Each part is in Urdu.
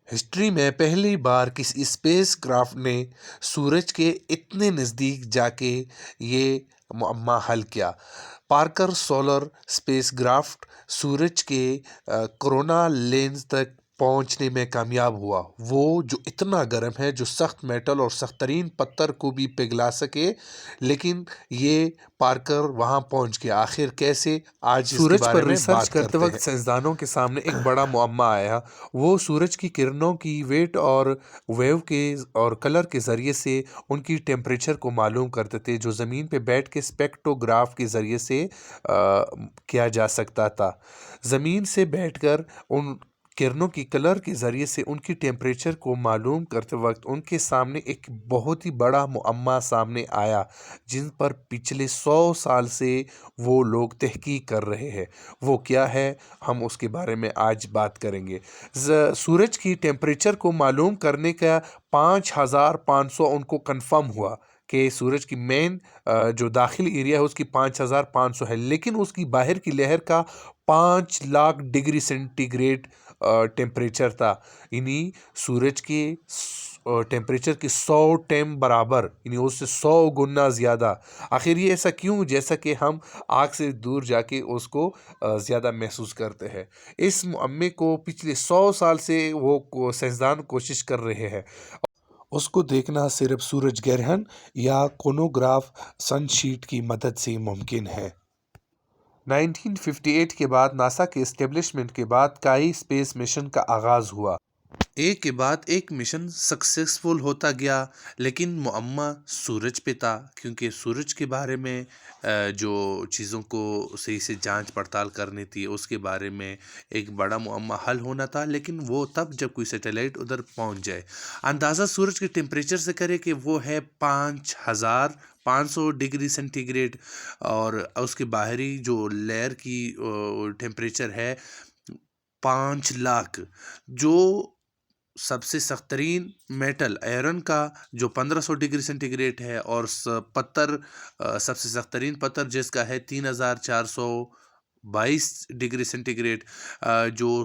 ہسٹری میں پہلی بار کسی اسپیس کرافٹ نے سورج کے اتنے نزدیک جا کے یہ معمہ حل کیا۔ پارکر سولر اسپیس کرافٹ سورج کے کرونا لینس تک پہنچنے میں کامیاب ہوا، وہ جو اتنا گرم ہے، جو سخت میٹل اور سخت ترین پتھر کو بھی پگھلا سکے، لیکن یہ پارکر وہاں پہنچ گیا۔ آخر کیسے؟ آج اس کے سورج بارے پر میں ریسرچ بات کرتے کرتے ہیں۔ وقت سائنسدانوں کے سامنے ایک بڑا معمہ آیا۔ وہ سورج کی کرنوں کی ویٹ اور ویو کے اور کلر کے ذریعے سے ان کی ٹیمپریچر کو معلوم کرتے تھے، جو زمین پہ بیٹھ کے اسپیکٹروگراف کے ذریعے سے کیا جا سکتا تھا۔ زمین سے بیٹھ کر ان کرنوں کی کلر کے ذریعے سے ان کی ٹیمپریچر کو معلوم کرتے وقت ان کے سامنے ایک بہت ہی بڑا معمہ سامنے آیا، جن پر پچھلے 100 سال سے وہ لوگ تحقیق کر رہے ہیں۔ وہ کیا ہے، ہم اس کے بارے میں آج بات کریں گے۔ سورج کی ٹیمپریچر کو معلوم کرنے کا 5500 ان کو کنفرم ہوا کہ سورج کی مین جو داخلی ایریا ہے اس کی 5500 ہے، لیکن اس کی باہر کی لہر کا 5,00,000 ڈگری سینٹی گریڈ ٹیمپریچر تھا، یعنی سورج کے ٹیمپریچر کی 100 ٹائم برابر، یعنی اس سے 100 گنا زیادہ۔ آخر یہ ایسا کیوں؟ جیسا کہ ہم آگ سے دور جا کے اس کو زیادہ محسوس کرتے ہیں۔ اس معمے کو پچھلے 100 سال سے وہ سائنسدان کوشش کر رہے ہیں۔ اس کو دیکھنا صرف سورج گرہن یا کونوگراف سن شیٹ کی مدد سے ممکن ہے۔ 1958 کے بعد ناسا کے اسٹیبلشمنٹ کے بعد کئی اسپیس مشن کا آغاز ہوا۔ ایک کے بعد ایک مشن سکسیسفل ہوتا گیا، لیکن معمہ سورج پہ تھا، کیونکہ سورج کے بارے میں جو چیزوں کو صحیح سے جانچ پڑتال کرنی تھی، اس کے بارے میں ایک بڑا معمہ حل ہونا تھا، لیکن وہ تب جب کوئی سیٹلائٹ ادھر پہنچ جائے۔ اندازہ سورج کے ٹیمپریچر سے کرے کہ وہ ہے 5500 ڈگری سینٹی گریڈ، اور اس کے باہری جو لیئر کی ٹیمپریچر ہے 5,00,000، جو سب سے سخت ترین میٹل آئرن کا جو 1500 ڈگری سینٹی گریڈ ہے، اور پتھر سب سے سخت ترین پتھر جس کا ہے 3422 ڈگری سینٹی گریڈ، جو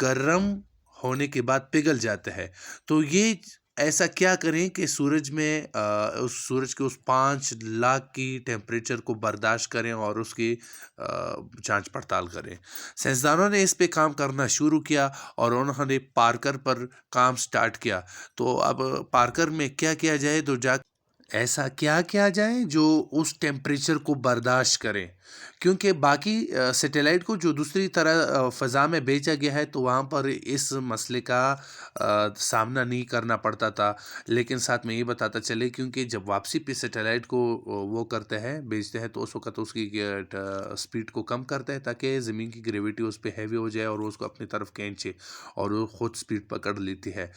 گرم ہونے کے بعد پگھل جاتا ہے۔ تو یہ ایسا کیا کریں کہ سورج میں اس سورج کے اس 5,00,000 کی ٹیمپریچر کو برداشت کریں اور اس کی جانچ پڑتال کریں۔ سائنسدانوں نے اس پہ کام کرنا شروع کیا اور انہوں نے پارکر پر کام سٹارٹ کیا۔ تو اب پارکر میں کیا کیا جائے، تو ایسا کیا کیا جائے جو اس ٹیمپریچر کو برداشت کریں، کیونکہ باقی سیٹلائٹ کو جو دوسری طرح فضا میں بھیجا گیا ہے تو وہاں پر اس مسئلے کا سامنا نہیں کرنا پڑتا تھا۔ لیکن ساتھ میں یہ بتاتا چلے، کیونکہ جب واپسی پہ سیٹلائٹ کو وہ کرتے ہیں، بھیجتے ہیں، تو اس وقت اس کی سپیڈ کو کم کرتے ہیں تاکہ زمین کی گریویٹی اس پہ ہیوی ہو جائے اور وہ اس کو اپنی طرف کھینچے اور وہ خود سپیڈ پکڑ لیتی ہے۔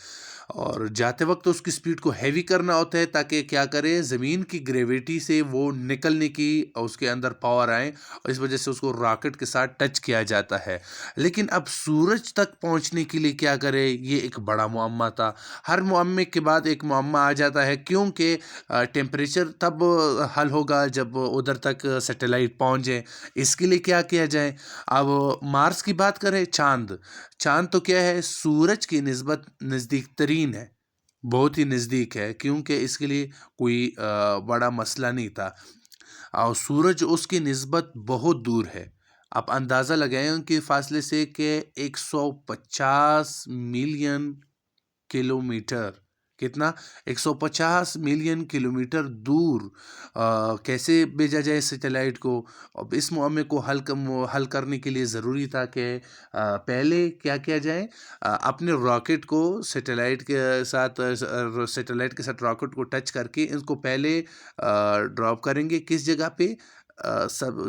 اور جاتے وقت اس کی سپیڈ کو ہیوی کرنا ہوتا ہے تاکہ کیا کرے، زمین کی گریویٹی سے وہ نکلنے کی اس کے اندر پاور آئے، اور اس وجہ سے اس کو راکٹ کے ساتھ ٹچ کیا جاتا ہے۔ لیکن اب سورج تک پہنچنے کے لیے کیا کرے، یہ ایک بڑا معمہ تھا۔ ہر معمے کے بعد ایک معمہ آ جاتا ہے، کیونکہ ٹیمپریچر تب حل ہوگا جب ادھر تک سیٹلائٹ پہنچے۔ اس کے لیے کیا کیا جائے؟ اب مارس کی بات کریں، چاند تو کیا ہے، سورج کی نسبت نزدیک ترین ہے، بہت ہی نزدیک ہے، کیونکہ اس کے لیے کوئی بڑا مسئلہ نہیں تھا، اور سورج اس کی نسبت بہت دور ہے۔ آپ اندازہ لگائیں ان کے فاصلے سے کہ 150 ملین کلومیٹر، کتنا؟ 150 ملین کلومیٹر دور کیسے بھیجا جائے سیٹلائٹ کو؟ اب اس معاملے کو حل کرنے کے لیے ضروری تھا کہ پہلے کیا کیا جائے، اپنے راکٹ کو سیٹلائٹ کے ساتھ راکٹ کو ٹچ کر کے اس کو پہلے ڈراپ کریں گے کس جگہ پہ،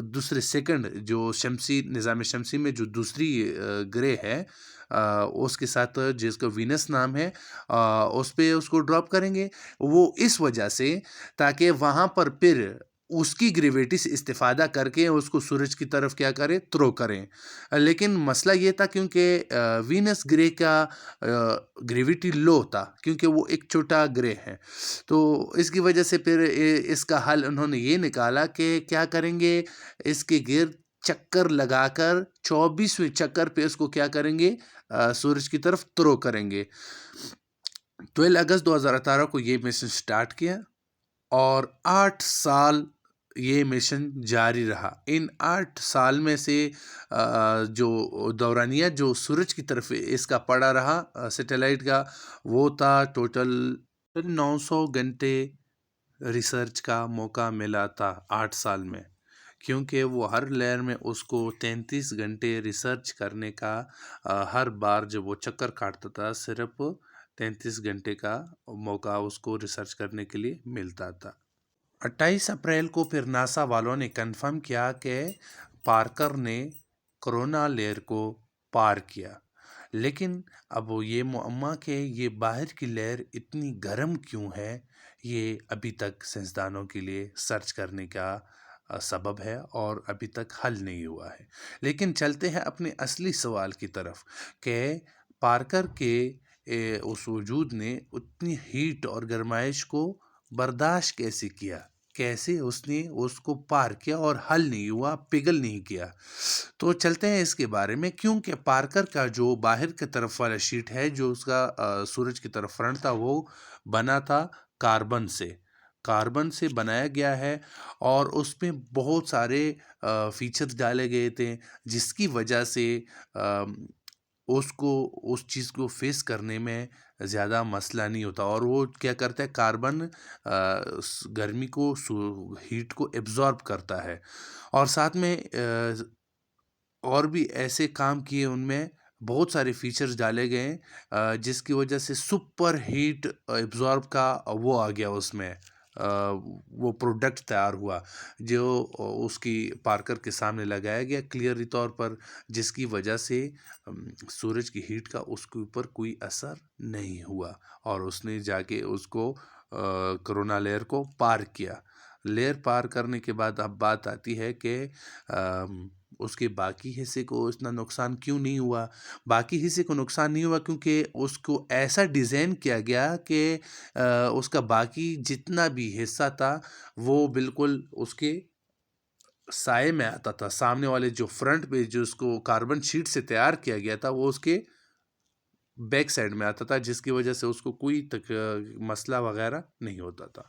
دوسرے سیکنڈ جو شمسی نظام شمسی میں جو دوسری گرہ ہے اس کے ساتھ، جس کا وینس نام ہے، اس پہ اس کو ڈراپ کریں گے، وہ اس وجہ سے تاکہ وہاں پر پھر اس کی گریویٹی سے استفادہ کر کے اس کو سورج کی طرف کیا کریں، تھرو کریں۔ لیکن مسئلہ یہ تھا کیونکہ وینس گرہ کا گریویٹی لو تھا، کیونکہ وہ ایک چھوٹا گرہ ہے، تو اس کی وجہ سے پھر اس کا حل انہوں نے یہ نکالا کہ کیا کریں گے، اس کے گرد چکر لگا کر 24ویں چکر پہ اس کو کیا کریں گے، سورج کی طرف تھرو کریں گے۔ 12 اگست 2018 کو یہ مشن سٹارٹ کیا اور 8 سال یہ مشن جاری رہا۔ ان 8 سال میں سے جو دورانیہ جو سورج کی طرف اس کا پڑا رہا سیٹلائٹ کا، وہ تھا ٹوٹل 900 گھنٹے ریسرچ کا موقع ملا تھا 8 سال میں، کیونکہ وہ ہر لیئر میں اس کو 33 گھنٹے ریسرچ کرنے کا، ہر بار جب وہ چکر کاٹتا تھا صرف 33 گھنٹے کا موقع اس کو ریسرچ کرنے کے لیے ملتا تھا۔ 28 اپریل کو پھر ناسا والوں نے کنفرم کیا کہ پارکر نے کرونا لیئر کو پار کیا، لیکن اب یہ معمہ کہ یہ باہر کی لیئر اتنی گرم کیوں ہے، یہ ابھی تک سائنسدانوں کے لیے سرچ کرنے کا سبب ہے اور ابھی تک حل نہیں ہوا ہے۔ لیکن چلتے ہیں اپنے اصلی سوال کی طرف کہ پارکر کے اس وجود نے اتنی ہیٹ اور گرمائش کو برداشت کیسے کیا، کیسے اس نے اس کو پار کیا اور حل نہیں ہوا، پگھل نہیں کیا۔ تو چلتے ہیں اس کے بارے میں، کیونکہ پارکر کا جو باہر کی طرف والا شیٹ ہے، جو اس کا سورج کی طرف فرنٹ تھا، وہ بنا تھا کاربن سے بنایا گیا ہے، اور اس میں بہت سارے فیچرز ڈالے گئے تھے جس کی وجہ سے اس چیز کو فیس کرنے میں زیادہ مسئلہ نہیں ہوتا، اور وہ کیا کرتا ہے، کاربن گرمی کو، ہیٹ کو ایبزارب کرتا ہے، اور ساتھ میں اور بھی ایسے کام کیے، ان میں بہت سارے فیچرز ڈالے گئے جس کی وجہ سے سپر ہیٹ ایبزارب کا وہ آ گیا، اس میں وہ پروڈکٹ تیار ہوا جو اس کی پارکر کے سامنے لگایا گیا کلیئرلی طور پر، جس کی وجہ سے سورج کی ہیٹ کا اس کے اوپر کوئی اثر نہیں ہوا، اور اس نے جا کے اس کو کرونا لیئر کو پار کیا۔ لیئر پار کرنے کے بعد اب بات آتی ہے کہ اس کے باقی حصے کو اتنا نقصان کیوں نہیں ہوا۔ باقی حصے کو نقصان نہیں ہوا کیونکہ اس کو ایسا ڈیزائن کیا گیا کہ اس کا باقی جتنا بھی حصہ تھا وہ بالکل اس کے سائے میں آتا تھا، سامنے والے جو فرنٹ پہ جو اس کو کاربن شیٹ سے تیار کیا گیا تھا، وہ اس کے بیک سائڈ میں آتا تھا، جس کی وجہ سے اس کو کوئی مسئلہ وغیرہ نہیں ہوتا تھا۔